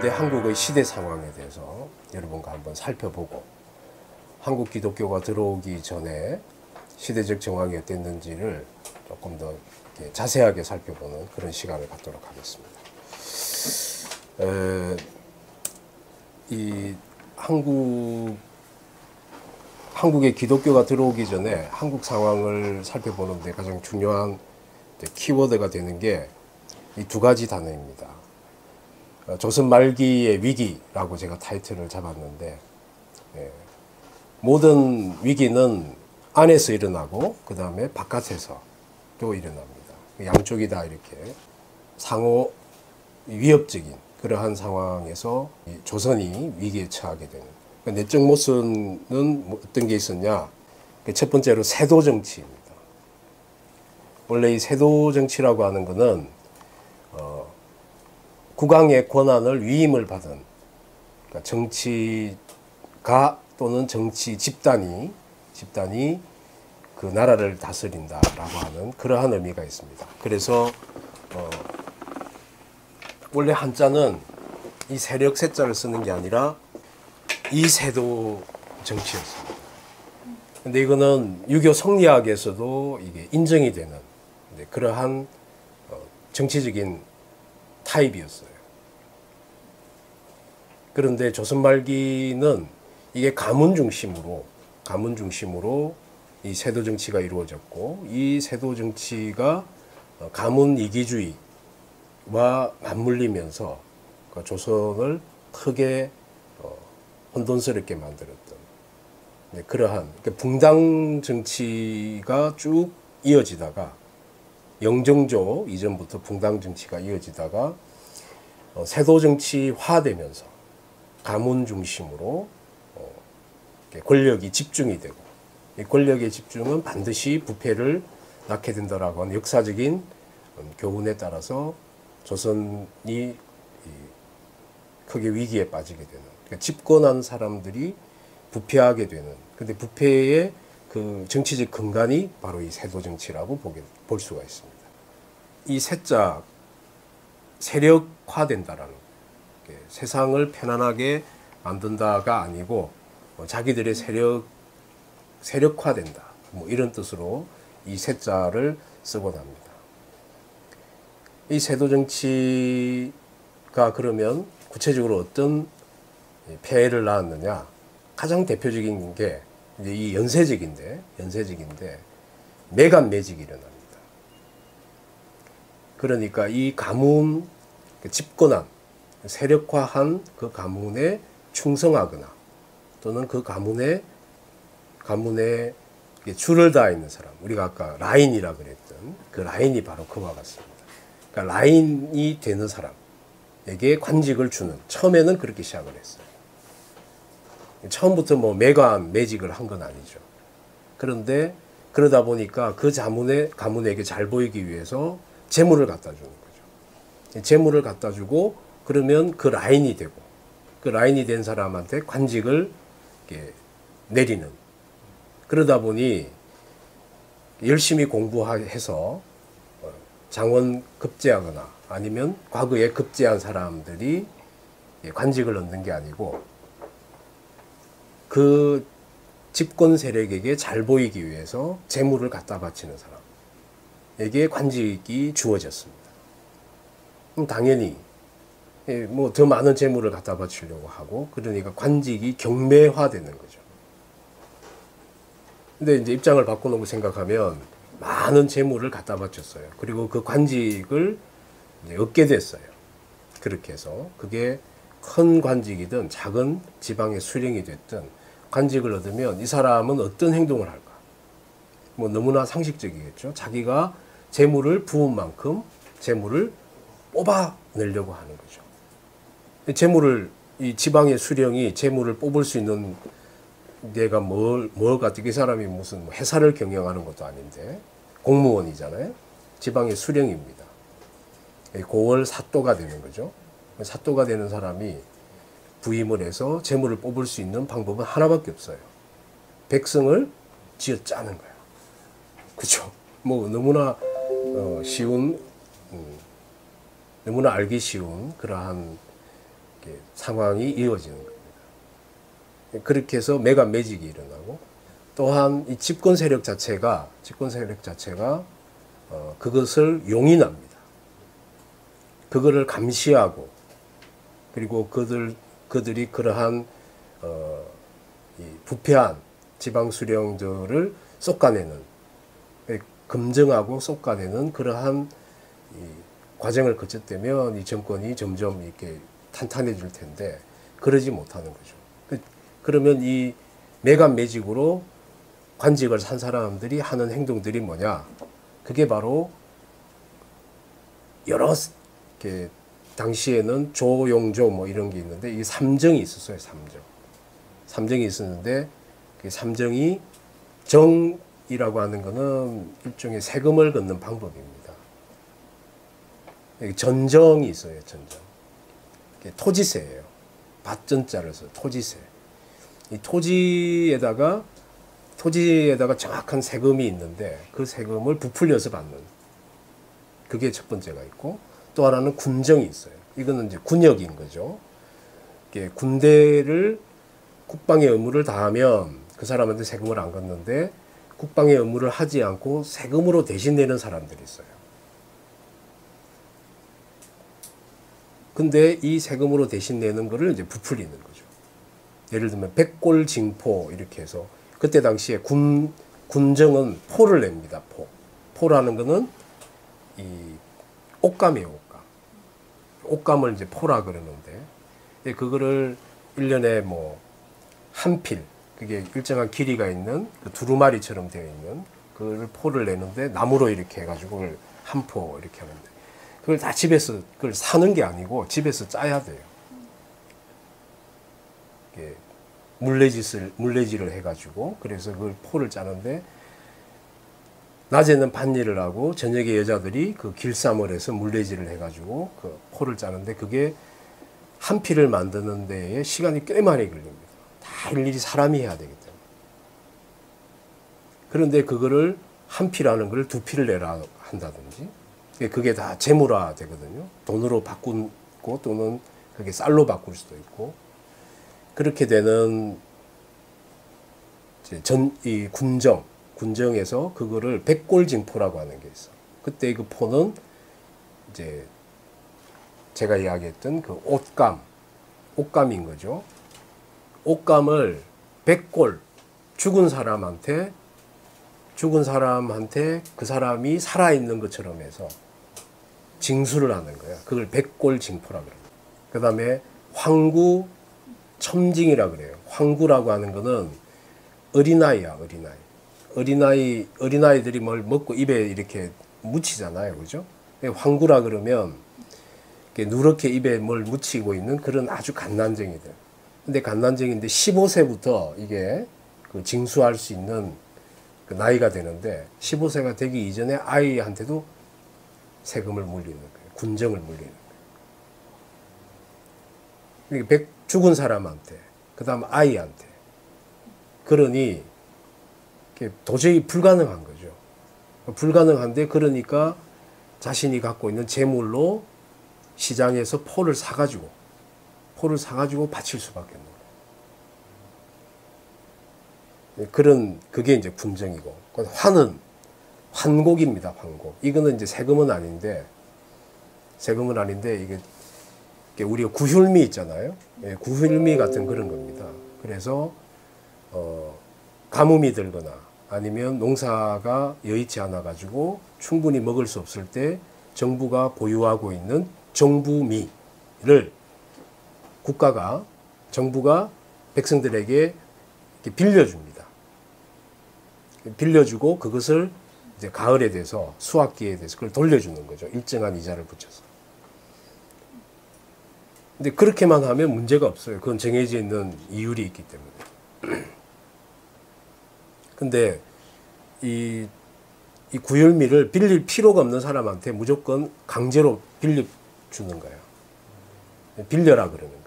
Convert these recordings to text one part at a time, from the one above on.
현대 한국의 시대 상황에 대해서 여러분과 한번 살펴보고 한국 기독교가 들어오기 전에 시대적 정황이 어땠는지를 조금 더 자세하게 살펴보는 그런 시간을 갖도록 하겠습니다. 이 한국에 기독교가 들어오기 전에 한국 상황을 살펴보는데 가장 중요한 키워드가 되는 게 이 두 가지 단어입니다. 조선 말기의 위기라고 제가 타이틀을 잡았는데, 모든 위기는 안에서 일어나고 그 다음에 바깥에서 또 일어납니다. 양쪽이 다 이렇게 상호 위협적인 그러한 상황에서 조선이 위기에 처하게 되는, 내적 모순은 어떤 게 있었냐? 첫 번째로 세도 정치입니다. 원래 이 세도 정치라고 하는 것은 국왕의 권한을 위임을 받은, 그러니까 정치가 또는 정치 집단이 그 나라를 다스린다라고 하는 그러한 의미가 있습니다. 그래서 원래 한자는 이 세력 세자를 쓰는 게 아니라 이세도 정치였습니다. 근데 이거는 유교 성리학에서도 이게 인정이 되는 그러한 정치적인 타입이었어요. 그런데 조선 말기는 이게 가문 중심으로 이 세도 정치가 이루어졌고, 이 세도 정치가 가문 이기주의와 맞물리면서 조선을 크게 혼돈스럽게 만들었던 그러한 붕당 정치가 쭉 이어지다가, 영정조 이전부터 붕당 정치가 이어지다가 세도 정치화되면서 가문 중심으로 권력이 집중이 되고, 이 권력의 집중은 반드시 부패를 낳게 된다라고 하는 역사적인 교훈에 따라서 조선이 크게 위기에 빠지게 되는, 그러니까 집권한 사람들이 부패하게 되는, 근데 부패의 그 정치적 근간이 바로 이 세도 정치라고 볼 수가 있습니다. 이 세자, 세력화된다라는, 세상을 편안하게 만든다가 아니고 자기들의 세력화된다, 뭐 이런 뜻으로 이 세자를 쓰곤 합니다. 이 세도 정치가 그러면 구체적으로 어떤 폐해를 낳았느냐? 가장 대표적인 게 이제 이 연쇄적인데 매간 매직이 일어납니다. 그러니까 이 가문, 집권한, 세력화한 그 가문에 충성하거나 또는 그 가문에 줄을 다하 있는 사람, 우리가 아까 라인이라 그랬던 그 라인이 바로 그와 같습니다. 그러니까 라인이 되는 사람에게 관직을 주는, 처음에는 그렇게 시작을 했어요. 처음부터 뭐 매관 매직을 한 건 아니죠. 그런데 그러다 보니까 그 가문에게 잘 보이기 위해서 재물을 갖다 주는 거죠. 재물을 갖다 주고, 그러면 그 라인이 되고, 그 라인이 된 사람한테 관직을 이렇게 내리는. 그러다 보니 열심히 공부해서 장원 급제하거나 아니면 과거에 급제한 사람들이 관직을 얻는 게 아니고, 그 집권 세력에게 잘 보이기 위해서 재물을 갖다 바치는 사람에게 관직이 주어졌습니다. 그럼 당연히 뭐 더 많은 재물을 갖다 바치려고 하고, 그러니까 관직이 경매화되는 거죠. 근데 이제 입장을 바꿔놓고 생각하면 많은 재물을 갖다 바쳤어요. 그리고 그 관직을 이제 얻게 됐어요. 그렇게 해서 그게 큰 관직이든 작은 지방의 수령이 됐든 관직을 얻으면 이 사람은 어떤 행동을 할까? 뭐 너무나 상식적이겠죠. 자기가 재물을 부은 만큼 재물을 뽑아내려고 하는 거죠. 이 지방의 수령이 재물을 뽑을 수 있는 데가 뭘 같지? 이 사람이 무슨 회사를 경영하는 것도 아닌데 공무원이잖아요. 지방의 수령입니다. 고월 사또가 되는 거죠. 사또가 되는 사람이 부임을 해서 재물을 뽑을 수 있는 방법은 하나밖에 없어요. 백성을 쥐어짜는 거야. 그렇죠? 뭐 너무나 쉬운, 너무나 알기 쉬운 그러한 상황이 이어지는 겁니다. 그렇게 해서 매각 매직이 일어나고, 또한 이 집권 세력 자체가 그것을 용인합니다. 그거를 감시하고, 그리고 그들이 그러한 이 부패한 지방 수령들을 솎아내는, 금정하고 솎아내는 그러한 이 과정을 거쳤다면 이 정권이 점점 이렇게 탄탄해질 텐데, 그러지 못하는 거죠. 그러면 이 매각 매직으로 관직을 산 사람들이 하는 행동들이 뭐냐? 그게 바로 여러 당시에는 조용조 뭐 이런 게 있는데, 이 삼정이 있었어요. 삼정이 있었는데, 그 삼정이 정이라고 하는 거는 일종의 세금을 걷는 방법입니다. 전정이 있어요. 전정. 토지세예요. 밭전자를 써 토지세. 이 토지에다가 정확한 세금이 있는데, 그 세금을 부풀려서 받는, 그게 첫 번째가 있고, 또 하나는 군정이 있어요. 이거는 이제 군역인 거죠. 군대를 국방의 의무를 다하면 그 사람한테 세금을 안 걷는데, 국방의 의무를 하지 않고 세금으로 대신 내는 사람들이 있어요. 근데 이 세금으로 대신 내는 거를 이제 부풀리는 거죠. 예를 들면 백골징포 이렇게 해서, 그때 당시에 군정은 포를 냅니다. 포라는 거는 이 옷감이에요. 옷감을 이제 포라 그러는데, 그거를 1년에 뭐 한 필, 그게 일정한 길이가 있는 그 두루마리처럼 되어 있는 그걸 포를 내는데, 나무로 이렇게 해가지고 그걸 한 포 이렇게 하는데, 그걸 다 집에서 그걸 사는 게 아니고 집에서 짜야 돼요. 물레질을 해가지고, 그래서 그걸 포를 짜는데, 낮에는 밭일을 하고 저녁에 여자들이 그 길쌈을 해서 물레질을 해가지고 그 포를 짜는데, 그게 한 필을 만드는 데에 시간이 꽤 많이 걸립니다. 다 일일이 사람이 해야 되기 때문에. 그런데 그거를 한 필하는 걸 두 필을 내라 한다든지, 그게 다 재물화 되거든요. 돈으로 바꾸고, 또는 그게 쌀로 바꿀 수도 있고, 그렇게 되는 이 군정에서 그거를 백골징포라고 하는 게 있어. 그때 그 포는 이제 제가 이야기했던 그 옷감인 거죠. 옷감을 백골, 죽은 사람한테 그 사람이 살아있는 것처럼 해서 징수를 하는 거야. 그걸 백골징포라고 그래요. 그 다음에 황구 첨징이라 그래요. 황구라고 하는 거는 어린아이야, 어린아이들이 뭘 먹고 입에 이렇게 묻히잖아요. 그죠? 황구라 그러면 누렇게 입에 뭘 묻히고 있는 그런 아주 갓난쟁이들. 근데 갓난쟁이인데 15세부터 이게 그 징수할 수 있는 그 나이가 되는데, 15세가 되기 이전에 아이한테도 세금을 물리는 거예요. 군정을 물리는 거예요. 그러니까 죽은 사람한테, 그 다음 아이한테. 그러니 도저히 불가능한 거죠. 불가능한데, 그러니까 자신이 갖고 있는 재물로 시장에서 포를 사가지고 바칠 수밖에 없는 거예요. 그게 이제 군정이고, 환곡입니다. 환곡. 이거는 이제 세금은 아닌데, 이게 우리가 구휼미 있잖아요. 구휼미 같은 그런 겁니다. 그래서 가뭄이 들거나 아니면 농사가 여의치 않아 가지고 충분히 먹을 수 없을 때 정부가 보유하고 있는 정부미를 정부가 백성들에게 빌려줍니다. 빌려주고 그것을 이제 가을에 돼서 수확기에 돼서 그걸 돌려주는 거죠. 일정한 이자를 붙여서. 근데 그렇게만 하면 문제가 없어요. 그건 정해져 있는 이율이 있기 때문에. 근데 이 구휼미를 빌릴 필요가 없는 사람한테 무조건 강제로 빌려주는 거예요. 빌려라 그러는 거예요.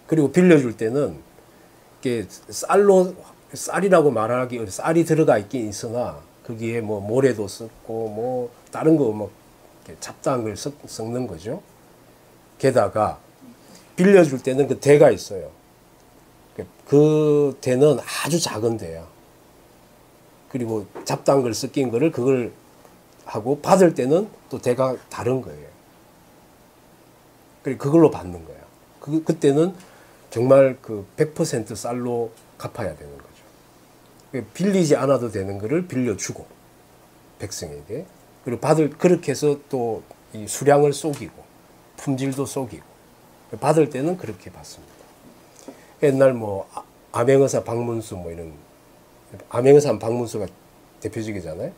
그리고 빌려줄 때는 이게 쌀이라고 말하기, 쌀이 들어가 있긴 있으나 거기에 뭐 모래도 섞고 뭐 다른 거 뭐 잡다한 걸 섞는 거죠. 게다가 빌려줄 때는 그 대가 있어요. 그 대는 아주 작은 대야. 그리고 잡다한 걸 섞인 거를 그걸 하고 받을 때는 또 대가 다른 거예요. 그리고 그걸로 받는 거야. 그때는 정말 그 100% 쌀로 갚아야 되는 거죠. 빌리지 않아도 되는 거를 빌려주고 백성에게 그리고 그렇게 해서 또 이 수량을 속이고 품질도 속이고 받을 때는 그렇게 받습니다. 옛날 뭐 암행어사 박문수 뭐 이런 암행어사 박문수가 대표적이잖아요.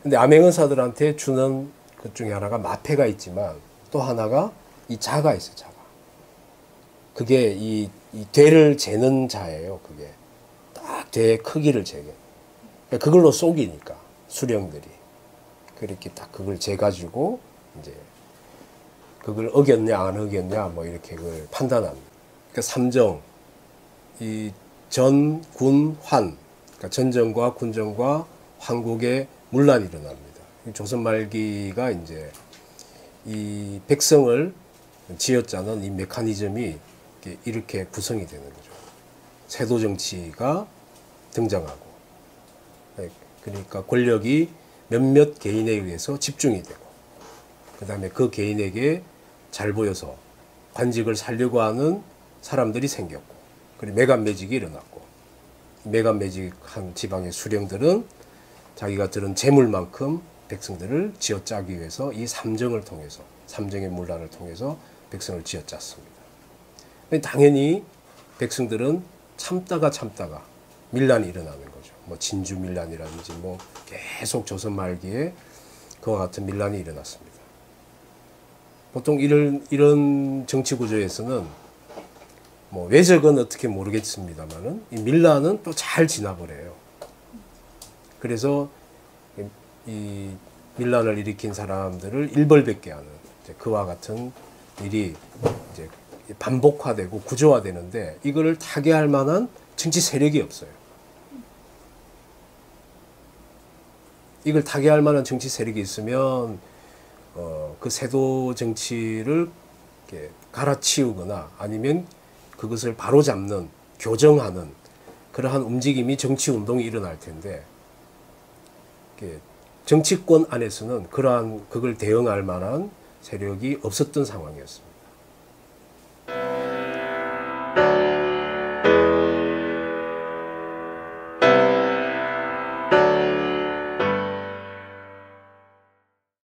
근데 암행어사들한테 주는 것 중에 하나가 마패가 있지만 또 하나가 이 자가 있어요. 자가. 그게 이 되를 재는 자예요. 그게 딱 되의 크기를 재게. 그걸로 속이니까 수령들이 그렇게 딱 그걸 재가지고 이제 그걸 어겼냐 안 어겼냐 뭐 이렇게 그걸 판단합니다. 그러니까 삼정 이 전, 군, 환 그러니까 전정과 군정과 황국의 문란이 일어납니다. 조선 말기가 이제 이 백성을 지어짜는 이 메커니즘이 이렇게 구성이 되는 거죠. 세도 정치가 등장하고 그러니까 권력이 몇몇 개인에 의해서 집중이 되고 그 다음에 그 개인에게 잘 보여서 관직을 살려고 하는 사람들이 생겼고 그리고 매간매직이 일어났고 매간매직한 지방의 수령들은 자기가 들은 재물만큼 백성들을 쥐어짜기 위해서 이 삼정을 통해서 삼정의 문란을 통해서 백성을 쥐어짰습니다. 당연히 백성들은 참다가 밀란이 일어나는 거죠. 뭐 진주 밀란이라든지 뭐 계속 조선 말기에 그와 같은 밀란이 일어났습니다. 보통 이런 정치 구조에서는 뭐 외적은 어떻게 모르겠습니다만은 이 밀란은 또 잘 지나버려요. 그래서 이 밀란을 일으킨 사람들을 일벌백계 하는 그와 같은 일이 이제 반복화되고 구조화되는데 이거를 타개할 만한 정치 세력이 없어요. 이걸 타개할 만한 정치 세력이 있으면 그 세도 정치를 이렇게 갈아치우거나 아니면 그것을 바로잡는 교정하는 그러한 움직임이 정치 운동이 일어날 텐데 정치권 안에서는 그러한 그걸 대응할 만한 세력이 없었던 상황이었습니다.